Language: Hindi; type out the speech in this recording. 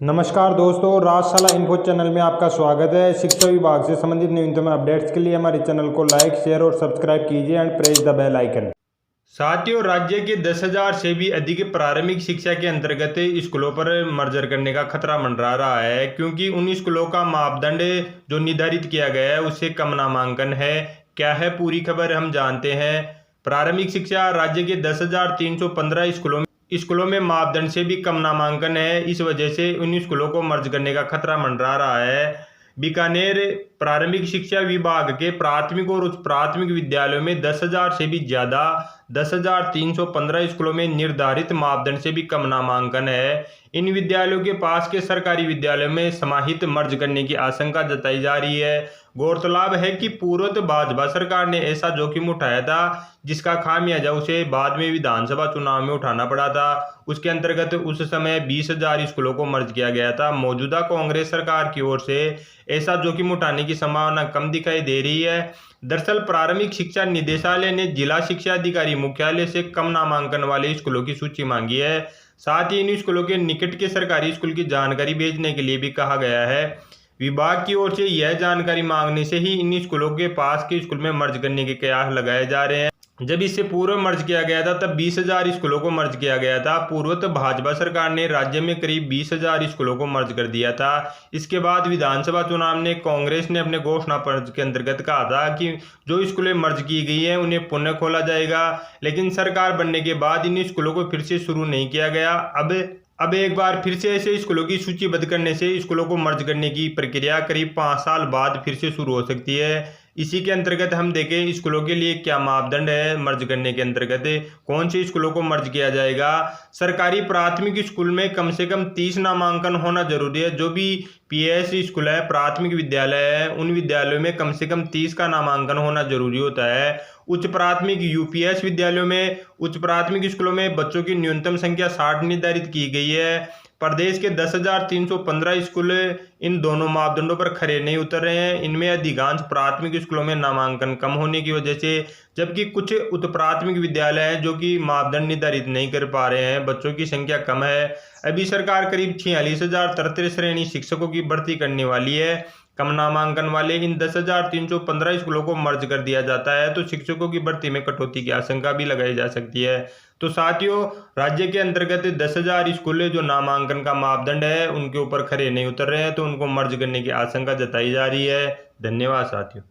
नमस्कार दोस्तों, राजशाला इन्फो चैनल में आपका स्वागत है। शिक्षा विभाग से संबंधित न्यूनतम अपडेट्स के लिए हमारे चैनल को लाइक, शेयर और सब्सक्राइब कीजिए and press the bell icon. साथियों, राज्य के 10,000 से भी अधिक प्रारंभिक शिक्षा के अंतर्गत स्कूलों पर मर्जर करने का खतरा मंडरा रहा है, क्योंकि उन स्कूलों का मापदंड जो निर्धारित किया गया है उससे कम नामांकन है। क्या है पूरी खबर, हम जानते हैं। प्रारंभिक शिक्षा राज्य के 10,315 स्कूलों में मापदंड से भी कम नामांकन है। इस वजह से उन स्कूलों को मर्ज करने का खतरा मंडरा रहा है। बीकानेर प्रारंभिक शिक्षा विभाग के प्राथमिक और उच्च प्राथमिक विद्यालयों में 10,000 से भी ज्यादा 10,315 स्कूलों में निर्धारित मापदंड से भी कम नामांकन है। इन विद्यालयों के पास के सरकारी विद्यालयों में समाहित मर्ज करने की आशंका जताई जा रही है। गौरतलब है कि पूर्व भाजपा सरकार ने ऐसा जोखिम उठाया था, जिसका खामियाजा उसे बाद में विधानसभा चुनाव में उठाना पड़ा था। उसके अंतर्गत उस समय 20,000 स्कूलों को मर्ज किया गया था। मौजूदा कांग्रेस सरकार की ओर से ऐसा जोखिम उठाने की संभावना कम दिखाई दे रही है। दरअसल प्रारंभिक शिक्षा निदेशालय ने जिला शिक्षा अधिकारी मुख्यालय से कम नामांकन वाले स्कूलों की सूची मांगी है। साथ ही इन स्कूलों के निकट के सरकारी स्कूल की जानकारी भेजने के लिए भी कहा गया है। विभाग की ओर से यह जानकारी मांगने से ही इन स्कूलों के पास के स्कूल में मर्ज करने के कयास लगाए जा रहे हैं। जब इससे पूर्व मर्ज किया गया था तब 20,000 स्कूलों को मर्ज किया गया था। पूर्व भाजपा सरकार ने राज्य में करीब 20,000 स्कूलों को मर्ज कर दिया था। इसके बाद विधानसभा चुनाव में कांग्रेस ने अपने घोषणा पत्र के अंतर्गत कहा था कि जो स्कूलें मर्ज की गई हैं उन्हें पुनः खोला जाएगा, लेकिन सरकार बनने के बाद इन स्कूलों को फिर से शुरू नहीं किया गया। अब एक बार फिर से ऐसे स्कूलों की सूचीबद्ध करने से स्कूलों को मर्ज करने की प्रक्रिया करीब 5 साल बाद फिर से शुरू हो सकती है। इसी के अंतर्गत हम देखें स्कूलों के लिए क्या मापदंड है मर्ज करने के अंतर्गत, कौन से स्कूलों को मर्ज किया जाएगा। सरकारी प्राथमिक स्कूल में कम से कम 30 नामांकन होना जरूरी है। जो भी पीएस स्कूल है, प्राथमिक विद्यालय है, उन विद्यालयों में कम से कम 30 का नामांकन होना जरूरी होता है। उच्च प्राथमिक यूपीएस विद्यालयों में, उच्च प्राथमिक स्कूलों में बच्चों की न्यूनतम संख्या 60 निर्धारित की गई है। प्रदेश के 10,315 स्कूल इन दोनों मापदंडों पर खरे नहीं उतर रहे हैं। इनमें अधिकांश प्राथमिक स्कूलों में नामांकन कम होने की वजह से, जबकि कुछ उच्च प्राथमिक विद्यालय हैं जो कि मापदंड निर्धारित नहीं कर पा रहे हैं, बच्चों की संख्या कम है। अभी सरकार करीब 46,073 श्रेणी शिक्षकों की भर्ती करने वाली है। कम नामांकन वाले इन 10,315 स्कूलों को मर्ज कर दिया जाता है तो शिक्षकों की भर्ती में कटौती की आशंका भी लगाई जा सकती है। तो साथियों, राज्य के अंतर्गत 10,000 स्कूल जो नामांकन का मापदंड है उनके ऊपर खरे नहीं उतर रहे हैं, तो उनको मर्ज करने की आशंका जताई जा रही है। धन्यवाद साथियों।